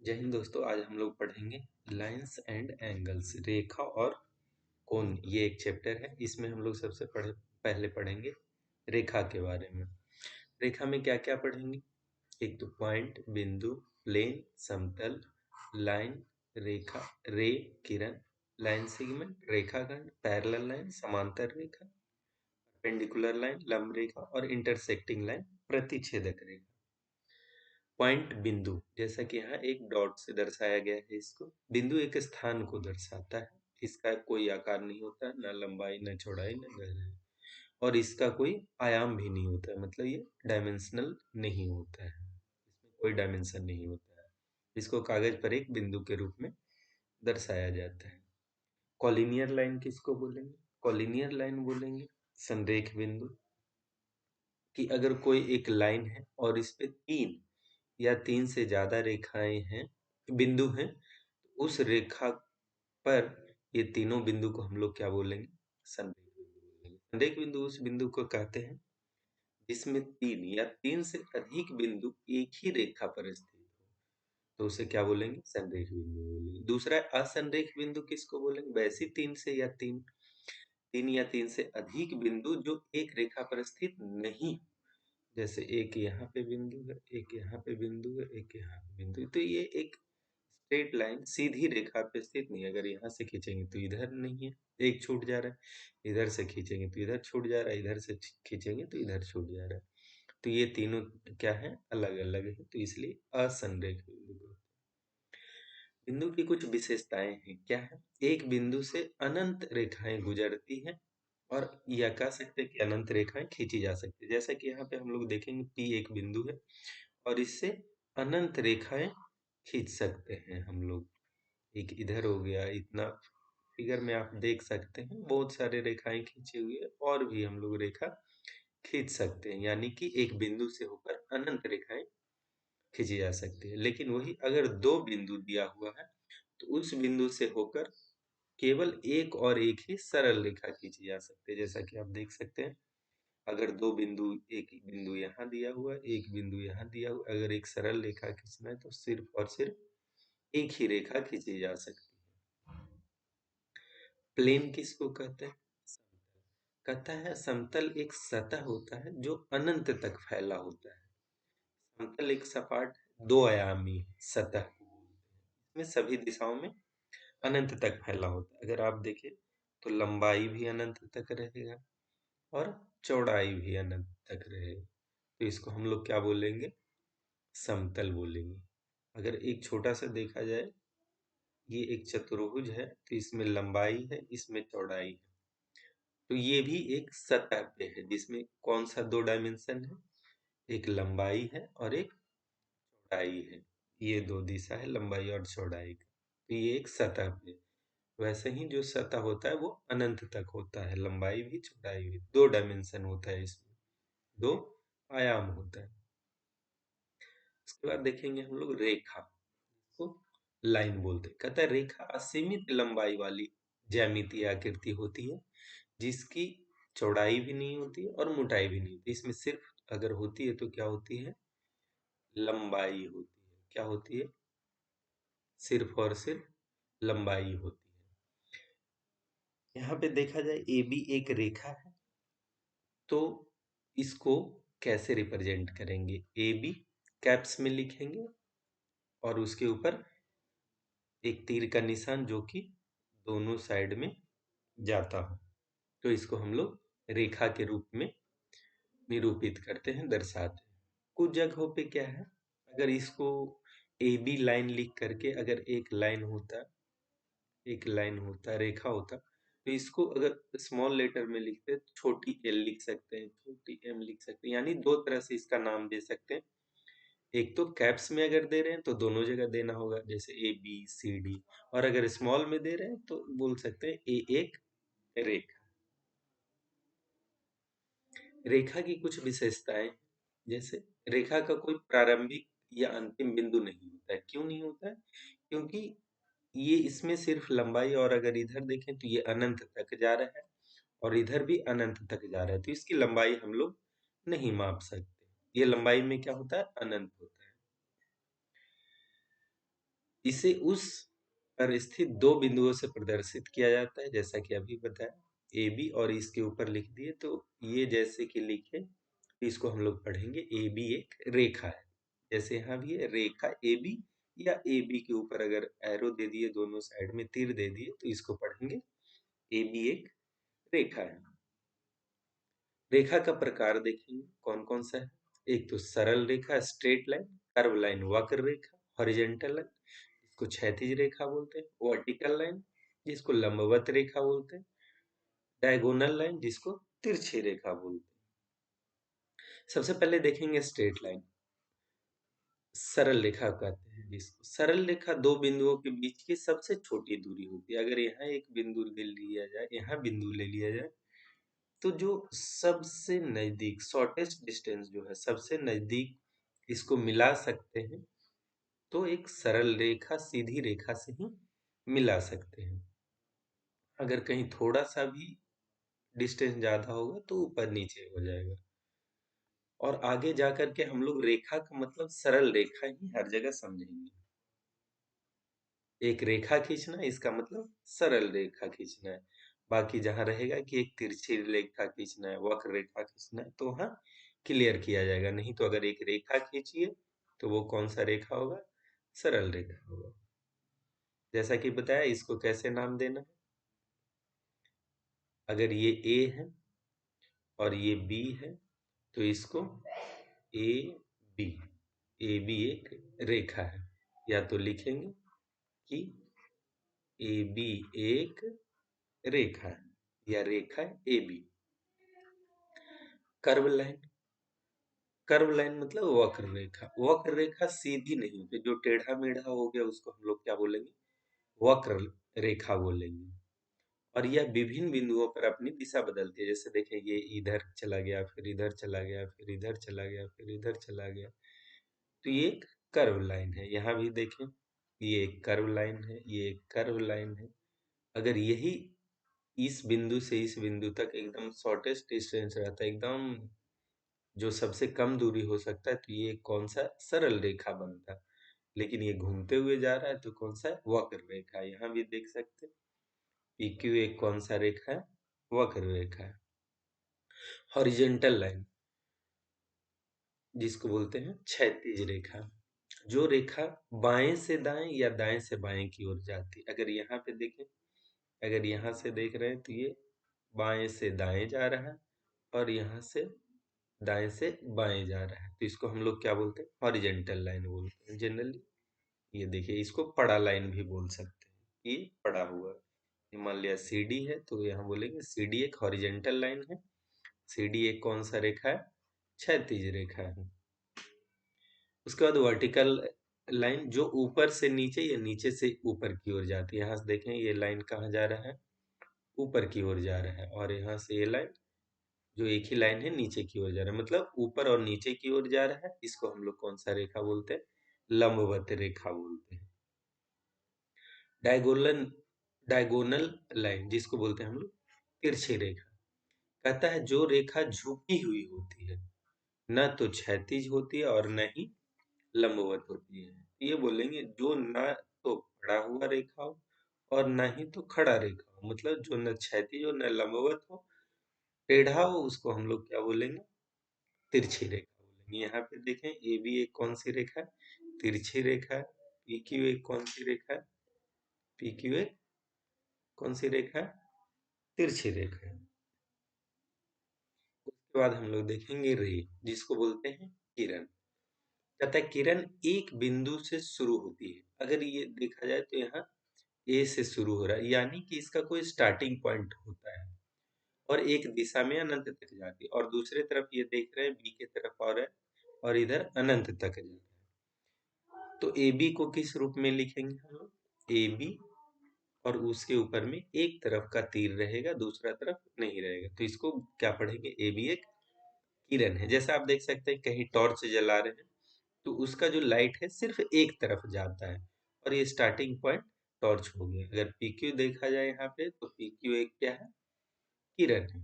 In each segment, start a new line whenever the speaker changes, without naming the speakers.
जय हिंद दोस्तों। आज हम लोग पढ़ेंगे लाइंस एंड एंगल्स, रेखा और कोण। ये एक चैप्टर है। इसमें हम लोग पहले पढ़ेंगे रेखा के बारे में। रेखा में क्या क्या पढ़ेंगे? एक तो पॉइंट, बिंदु, प्लेन, समतल, लाइन, रेखा, रे, किरण, लाइन सेगमेंट, रेखाखंड, पैरेलल लाइन, समांतर रेखा, परपेंडिकुलर लाइन, लंब रेखा और इंटरसेक्टिंग लाइन, प्रतिच्छेदक रेखा। पॉइंट, बिंदु, जैसा कि यहाँ एक डॉट से दर्शाया गया है। इसको बिंदु एक स्थान को दर्शाता है। इसका कोई आकार नहीं होता, ना लंबाई, ना चौड़ाई, ना गहराई, और इसका कोई आयाम भी नहीं होता है। मतलब ये डायमेंशनल नहीं होता है, इसमें कोई डायमेंशन नहीं होता है। इसको कागज पर एक बिंदु के रूप में दर्शाया जाता है। कॉलिनियर लाइन किसको बोलेंगे? कॉलिनियर लाइन बोलेंगे संरेख बिंदु। कि अगर कोई एक लाइन है और इस पे तीन या तीन से ज्यादा रेखाएं हैं, बिंदु हैं, तो उस रेखा पर ये तीनों बिंदु को हम लोग क्या बोलेंगे? संरेख बिंदु बोलेंगे। संरेख बिंदु उस बिंदु को कहते हैं जिसमें तीन या तीन से अधिक बिंदु एक ही रेखा पर स्थित हो, तो उसे क्या बोलेंगे? संरेख बिंदु बोलेंगे। दूसरा है असंरेख बिंदु। किसको बोलेंगे? वैसी तीन से या तीन तीन या तीन से अधिक बिंदु जो एक रेखा पर स्थित नहीं। जैसे एक यहाँ पे बिंदु है, एक यहाँ पे बिंदु है, एक यहाँ पे बिंदु है, तो ये एक स्ट्रेट लाइन सीधी रेखा पे स्थित नहीं है। अगर यहाँ से खींचेंगे तो इधर नहीं है, एक छूट जा रहा है। इधर से खींचेंगे तो इधर छूट जा रहा है, इधर से खींचेंगे तो इधर छूट जा रहा है। तो ये तीनों क्या है? अलग अलग है, तो इसलिए असंरेख बिंदु को। बिंदु की कुछ विशेषताएं हैं। क्या है? एक बिंदु से अनंत रेखाएं गुजरती हैं, और या कह सकते हैं कि अनंत रेखाएं खींची जा सकती है। जैसा कि यहाँ पे हम लोग देखेंगे, पी एक बिंदु है और इससे अनंत रेखाएं खींच सकते हैं हम लोग। एक इधर हो गया, इतना फिगर में आप देख सकते हैं बहुत सारे रेखाएं खींची हुई है, और भी हम लोग रेखा खींच सकते हैं। यानी कि एक बिंदु से होकर अनंत रेखाएं खींची जा सकती है। लेकिन वही अगर दो बिंदु दिया हुआ है तो उस बिंदु से होकर केवल एक और एक ही सरल रेखा खींची जा सकती है। जैसा कि आप देख सकते हैं, अगर दो बिंदु, एक बिंदु यहाँ दिया हुआ है, एक बिंदु यहाँ दिया हुआ, अगर एक सरल रेखा खींचना है तो सिर्फ और सिर्फ एक ही रेखा खींची जा सकती है। प्लेन किसको कहते हैं? समतल। कहता है समतल एक सतह होता है जो अनंत तक फैला होता है। समतल एक सपाट दो आयामी सतह को बोलते हैं। इसमें सभी दिशाओं में अनंत तक फैला होता है। अगर आप देखें तो लंबाई भी अनंत तक रहेगा और चौड़ाई भी अनंत तक रहेगी, तो इसको हम लोग क्या बोलेंगे? समतल बोलेंगे। अगर एक छोटा सा देखा जाए, ये एक चतुर्भुज है, तो इसमें लंबाई है, इसमें चौड़ाई है, तो ये भी एक सतह पे है जिसमें कौन सा दो डायमेंशन है? एक लंबाई है और एक चौड़ाई है। ये दो दिशा है लंबाई और चौड़ाई का, तो ये एक सतह पे। वैसे ही जो सतह होता है वो अनंत तक होता है, लंबाई भी चौड़ाई भी, दो डायमेंशन होता है इसमें, दो आयाम होता है। उसके बाद देखेंगे हम लोग रेखा को लाइन बोलते हैं। कहता है रेखा असीमित लंबाई वाली ज्यामितीय आकृति होती है जिसकी चौड़ाई भी नहीं होती और मोटाई भी नहीं होती। इसमें सिर्फ अगर होती है तो क्या होती है? लंबाई होती है। क्या होती है? सिर्फ और सिर्फ लंबाई होती है। यहाँ पे देखा जाए ए बी एक रेखा है, तो इसको कैसे रिप्रेजेंट करेंगे? ए बी कैप्स में लिखेंगे और उसके ऊपर एक तीर का निशान जो कि दोनों साइड में जाता हो, तो इसको हम लोग रेखा के रूप में निरूपित करते हैं, दर्शाते हैं। कुछ जगहों पे क्या है, अगर इसको ए बी लाइन लिख करके अगर एक लाइन होता, रेखा होता, तो इसको अगर स्मॉल लेटर में लिखते तो छोटी एल लिख सकते हैं, छोटी एम लिख सकते हैं, यानी दो तरह से इसका नाम दे सकते हैं। एक तो कैप्स में अगर दे रहे हैं तो दोनों जगह देना होगा, जैसे ए बी सी डी, और अगर स्मॉल में दे रहे हैं तो बोल सकते हैं ए एक रेखा। रेखा की कुछ विशेषताएं, जैसे रेखा का कोई प्रारंभिक या अंतिम बिंदु नहीं होता है। क्यों नहीं होता है? क्योंकि ये इसमें सिर्फ लंबाई, और अगर इधर देखें तो ये अनंत तक जा रहा है और इधर भी अनंत तक जा रहा है, तो इसकी लंबाई हम लोग नहीं माप सकते। ये लंबाई में क्या होता है? अनंत होता है। इसे उस पर स्थित दो बिंदुओं से प्रदर्शित किया जाता है, जैसा कि अभी बताया ए बी, और इसके ऊपर लिख दिए। तो ये जैसे कि लिखे, इसको हम लोग पढ़ेंगे ए बी एक रेखा है। जैसे यहाँ भी है रेखा ए बी, या ए बी के ऊपर अगर एरो दे दिए, दोनों साइड में तीर दे दिए, तो इसको पढ़ेंगे ए बी एक रेखा है। रेखा का प्रकार देखेंगे कौन कौन सा है। एक तो सरल रेखा स्ट्रेट लाइन, कर्व लाइन वक्र रेखा, हॉरिजॉन्टल लाइन जिसको क्षैतिज रेखा बोलते हैं, वर्टिकल लाइन जिसको लंबवत रेखा बोलते हैं, डायगोनल लाइन जिसको तिरछी रेखा बोलते हैं। सबसे पहले देखेंगे स्ट्रेट लाइन, सरल रेखा कहते हैं जिसको। सरल रेखा दो बिंदुओं के बीच की सबसे छोटी दूरी होती है। अगर यहाँ एक बिंदु ले लिया जाए, यहाँ बिंदु ले लिया जाए, तो जो सबसे नजदीक शॉर्टेस्ट डिस्टेंस जो है, सबसे नजदीक इसको मिला सकते हैं, तो एक सरल रेखा सीधी रेखा से ही मिला सकते हैं। अगर कहीं थोड़ा सा भी डिस्टेंस ज्यादा होगा तो ऊपर नीचे हो जाएगा। और आगे जाकर के हम लोग रेखा का मतलब सरल रेखा ही हर जगह समझेंगे। एक रेखा खींचना, इसका मतलब सरल रेखा खींचना है। बाकी जहां रहेगा कि एक तिरछी रेखा खींचना है, वक्र रेखा खींचना है, तो वहां क्लियर किया जाएगा। नहीं तो अगर एक रेखा खींचिए तो वो कौन सा रेखा होगा, सरल रेखा होगा। जैसा कि बताया, इसको कैसे नाम देना है। अगर ये ए है और ये बी है, तो इसको ए बी, ए बी एक रेखा है। या तो लिखेंगे कि ए बी एक रेखा है, या रेखा A B. Curve line, curve line मतलब वक्र रेखा। वक्र रेखा सीधी नहीं होती, जो टेढ़ा मेढ़ा हो गया उसको हम लोग क्या बोलेंगे, वक्र रेखा बोलेंगे। और यह विभिन्न बिंदुओं पर अपनी दिशा बदलती है। जैसे देखें, ये इधर चला गया, फिर इधर चला गया, फिर इधर चला गया, फिर इधर चला गया, तो ये एक कर्व लाइन है। यहाँ भी देखें, ये एक कर्व लाइन है, ये एक कर्व लाइन है। अगर यही इस बिंदु से इस बिंदु तक एकदम शॉर्टेस्ट डिस्टेंस रहता है, एकदम जो सबसे कम दूरी हो सकता है, तो ये कौन सा सरल रेखा बनता है। लेकिन ये घूमते हुए जा रहा है, तो कौन सा है, वक्र रेखा। यहाँ भी देख सकते हैं PQ एक कौन सा रेखा है, वक्र रेखा है। हॉरिजेंटल लाइन जिसको बोलते हैं क्षैतिज रेखा, जो रेखा बाएं से दाएं या दाएं से बाएं की ओर जाती है। अगर यहाँ पे देखें, अगर यहाँ से देख रहे हैं तो ये बाएं से दाएं जा रहा है, और यहाँ से दाएं से बाएं जा रहा है, तो इसको हम लोग क्या बोलते हैं, हॉरिजेंटल लाइन बोलते हैं जनरली। ये देखिए, इसको पड़ा लाइन भी बोल सकते हैं, ये पड़ा हुआ है। ये मान लिया CD है, तो यहाँ बोलेंगे CD एक हॉरिजेंटल लाइन है। CD एक कौन सा रेखा है, क्षैतिज रेखा है। उसके बाद वर्टिकल लाइन, जो ऊपर से नीचे या नीचे से ऊपर की ओर जाती है। यहाँ से देखें, ये लाइन कहाँ जा रहा है, ऊपर की ओर जा रहा है। और यहाँ से ये लाइन, जो एक ही लाइन है, नीचे की ओर जा रहा है, मतलब ऊपर और नीचे की ओर जा रहा है। इसको हम लोग कौन सा रेखा बोलते हैं, लंबवत रेखा बोलते हैं। डायगोनल, डायगोनल लाइन जिसको बोलते हैं हम लोग तिरछी रेखा, कहता है जो रेखा झुकी हुई होती है, न तो क्षैतिज होती है और न ही लंबवत होती है। ये बोलेंगे जो ना तो पड़ा हुआ रेखा हो और ना ही तो खड़ा रेखा हो, मतलब जो न क्षैतिज हो न लंबवत हो, टेढ़ा हो, उसको हम लोग क्या बोलेंगे, तिरछी रेखा बोलेंगे। यहाँ पे देखें, ए बी एक कौन सी रेखा है, तिरछी रेखा है। PQ एक कौन सी रेखा है, PQ एक कौन सी रेखा है, तिरछी रेखा है। उसके बाद हम लोग देखेंगे रे, जिसको बोलते हैं किरण। कहता है किरण एक बिंदु से शुरू होती है। अगर ये देखा जाए तो यहाँ ए से शुरू हो रहा है, यानी कि इसका कोई स्टार्टिंग पॉइंट होता है, और एक दिशा में अनंत तक जाती है। और दूसरे तरफ ये देख रहे हैं बी के तरफ और है, और इधर अनंत तक जा रहा है। तो ए बी को किस रूप में लिखेंगे हम लोग, ए बी, और उसके ऊपर में एक तरफ का तीर रहेगा, दूसरा तरफ नहीं रहेगा। तो इसको क्या पढ़ेंगे, ए बी एक किरण है। जैसा आप देख सकते हैं, कहीं टॉर्च जला रहे हैं, तो उसका जो लाइट है सिर्फ एक तरफ जाता है, और ये स्टार्टिंग पॉइंट टॉर्च हो गया। अगर PQ देखा जाए यहाँ पे, तो PQ एक क्या है, किरण है।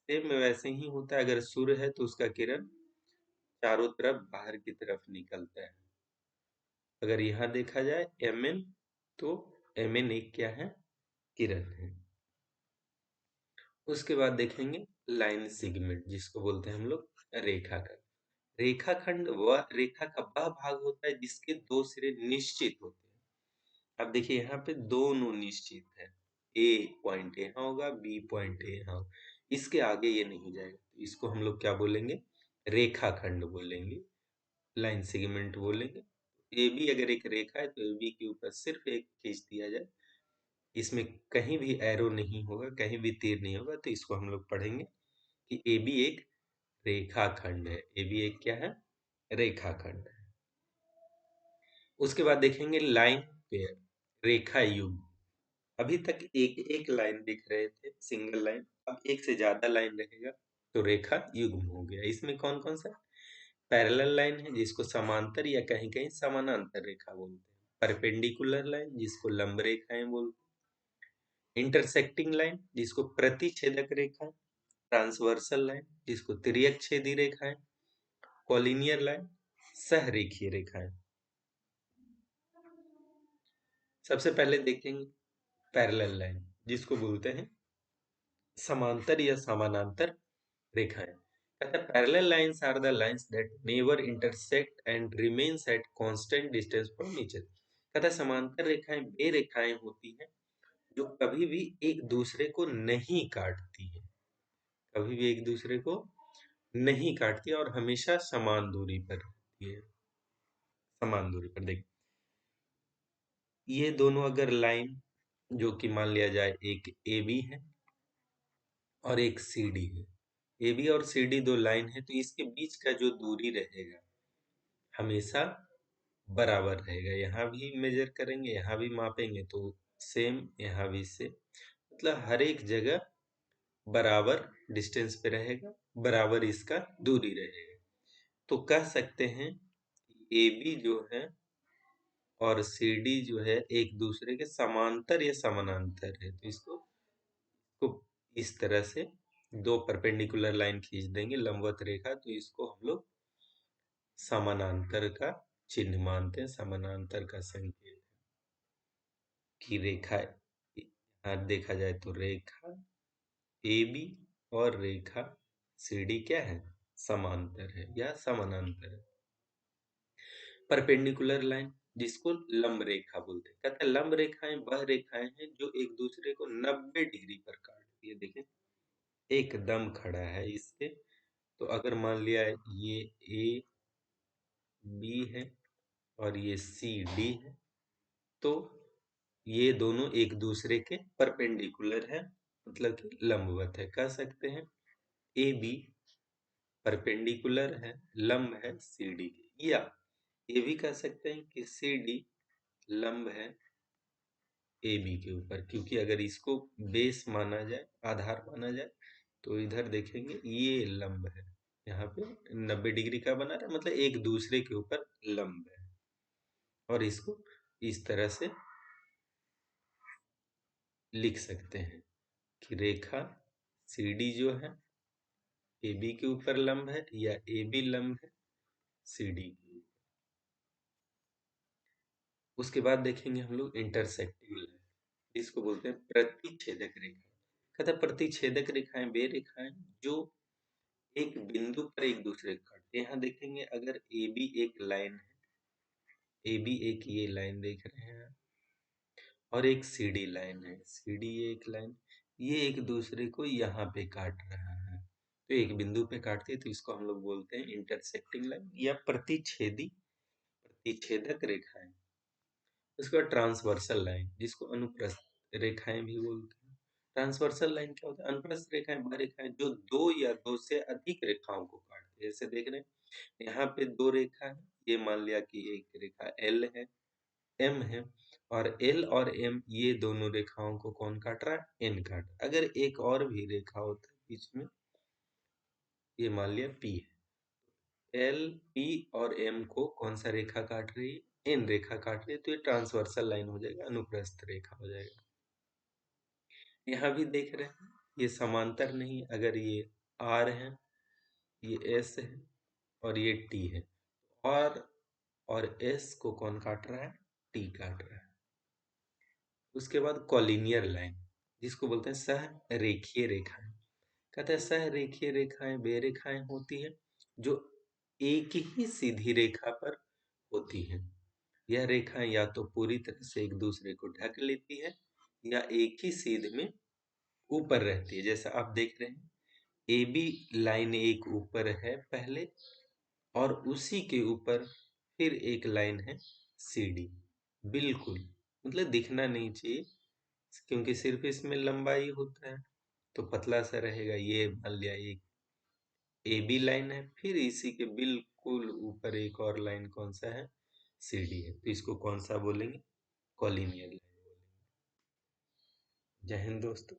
सेम वैसे ही होता है, अगर सूर्य है तो उसका किरण चारों तरफ बाहर की तरफ निकलता है। अगर यहाँ देखा जाए Mn, तो Mn एक क्या है, किरण है। उसके बाद देखेंगे लाइन सेगमेंट, जिसको बोलते हैं हम लोग रेखाखंड। रेखाखंड वह रेखा का वह भाग होता है जिसके दो सिरे निश्चित होते हैं। अब देखिए यहाँ पे दोनों निश्चित है, ए पॉइंट यहाँ होगा, बी पॉइंट यहाँ होगा, इसके आगे ये नहीं जाएगा, तो इसको हम लोग क्या बोलेंगे, रेखाखंड बोलेंगे, लाइन सेगमेंट बोलेंगे। ए बी अगर एक रेखा है तो ए बी के ऊपर सिर्फ एक खींच दिया जाए, इसमें कहीं भी एरो नहीं होगा, कहीं भी तीर नहीं होगा, तो इसको हम लोग पढ़ेंगे कि ए बी एक रेखाखंड है। ए बी एक क्या है, रेखाखंड है। उसके बाद देखेंगे लाइन पेयर, रेखा युग्म। अभी तक एक एक लाइन दिख रहे थे, सिंगल लाइन, अब एक से ज्यादा लाइन रहेगा तो रेखा युग्म हो गया। इसमें कौन कौन सा, पैरेलल लाइन है जिसको समांतर या कहीं कहीं समानांतर रेखा बोलते हैं, परपेंडिकुलर लाइन जिसको लंब रेखाएं बोलते हैं, इंटरसेक्टिंग लाइन जिसको प्रतिच्छेदक रेखा, ट्रांसवर्सल लाइन जिसको तिर्यक छेदी रेखाएं, कॉलिनियर लाइन सहरेखीय रेखाएं। सबसे पहले देखेंगे पैरेलल लाइन, जिसको बोलते हैं समांतर या समानांतर रेखाएं। कहता है parallel lines are the lines that never intersect and remains at constant distance from each other. कहता है समांतर रेखाएं वे रेखाएं होती हैं जो कभी भी एक दूसरे को नहीं काटती है, कभी भी एक दूसरे को नहीं काटती और हमेशा समान दूरी पर रहती है। समान दूरी पर देख, ये दोनों अगर लाइन, जो कि मान लिया जाए एक ए बी है और एक सी डी है, ए बी और सी डी दो लाइन है, तो इसके बीच का जो दूरी रहेगा हमेशा बराबर रहेगा। यहाँ भी मेजर करेंगे, यहाँ भी मापेंगे तो सेम, यहाँ भी सेम, मतलब हर एक जगह बराबर डिस्टेंस पे रहेगा, बराबर इसका दूरी रहेगा। तो कह सकते हैं ए बी जो है और सी डी जो है एक दूसरे के समांतर या समानांतर है। तो इसको को इस तरह से दो परपेंडिकुलर लाइन खींच देंगे लंबवत रेखा, तो इसको हम लोग समानांतर का चिन्ह मानते हैं, समानांतर का संकेत की रेखा। यहाँ देखा जाए तो रेखा ए बी और रेखा सी डी क्या है, समांतर है या समानांतर है। परपेंडिकुलर लाइन जिसको लंब रेखा बोलते हैं। कहते हैं लंब रेखाएं वह रेखाएं हैं जो एक दूसरे को 90 डिग्री पर काटती है। देखें एकदम खड़ा है इससे, तो अगर मान लिया ये ए बी है और ये सी डी है, तो ये दोनों एक दूसरे के परपेंडिकुलर है, मतलब कि लंबवत है। कह सकते हैं ए बी परपेंडिकुलर है, लंब है सी डी के, या ये भी कह सकते हैं कि सी डी लंब है ए बी के ऊपर, क्योंकि अगर इसको बेस माना जाए, आधार माना जाए, तो इधर देखेंगे ये लंब है, यहाँ पे 90 डिग्री का बना रहा है, मतलब एक दूसरे के ऊपर लंब है। और इसको इस तरह से लिख सकते हैं कि रेखा सी डी जो है ए बी के ऊपर लंब है, या ए बी लंब है सी डी के ऊपर। उसके बाद देखेंगे हम लोग इंटरसेक्टिंग लाइन, इसको बोलते हैं प्रतिच्छेदक रेखा। कहता है प्रतिच्छेदक रेखाएं वे रेखाएं जो एक बिंदु पर एक दूसरे को काटते हैं। यहाँ देखेंगे अगर ए बी एक लाइन है, ए बी एक ये लाइन देख रहे हैं, और एक सी डी लाइन है, सी डी एक लाइन, ये एक दूसरे को यहाँ पे काट रहा है, तो एक बिंदु पे काटते हैं, तो इसको हम लोग बोलते हैं इंटरसेक्टिंग लाइन या प्रतिच्छेदक रेखाएं। उसके बाद ट्रांसवर्सल लाइन जिसको अनुप्रस्थ रेखाएं भी बोलते हैं। ट्रांसवर्सल लाइन क्या होता है, अनुप्रस्थ रेखाएं वह रेखाएं जो दो या दो से अधिक रेखाओं को काटते हैं। जैसे देख रहे हैं यहाँ पे दो रेखा है, ये मान लिया कि एक रेखा एल है, एम है, और एल और एम ये दोनों रेखाओं को कौन काट रहा है, एन काट रहा है। अगर एक और भी रेखा होता है बीच में, ये मान लिया पी है, एल पी और एम को कौन सा रेखा काट रही है, एन रेखा काट रही है, तो ये ट्रांसवर्सल लाइन हो जाएगा, अनुप्रस्थ रेखा हो जाएगा। यहाँ भी देख रहे हैं ये समांतर नहीं, अगर ये आर है, ये एस है और ये टी है, और और एस को कौन काट रहा है? टी काट रहा है। उसके बाद कॉलिनियर लाइन, जिसको बोलते हैं सह रेखीय रेखाएं। कहते हैं सह रेखीय रेखाएं वे रेखाएं होती है जो एक ही सीधी रेखा पर होती है। यह रेखाएं या तो पूरी तरह से एक दूसरे को ढक लेती है या एक ही सीध में ऊपर रहती है। जैसा आप देख रहे हैं, ए बी लाइन एक ऊपर है पहले, और उसी के ऊपर फिर एक लाइन है सी डी। बिल्कुल, मतलब दिखना नहीं चाहिए, क्योंकि सिर्फ इसमें लंबाई होता है तो पतला सा रहेगा। ये मान लिया एक ए बी लाइन है, फिर इसी के बिल्कुल ऊपर एक और लाइन कौन सा है? सी डी है। तो इसको कौन सा बोलेंगे? कॉलिनियर लाइन बोलेंगे। जय हिंद दोस्तों।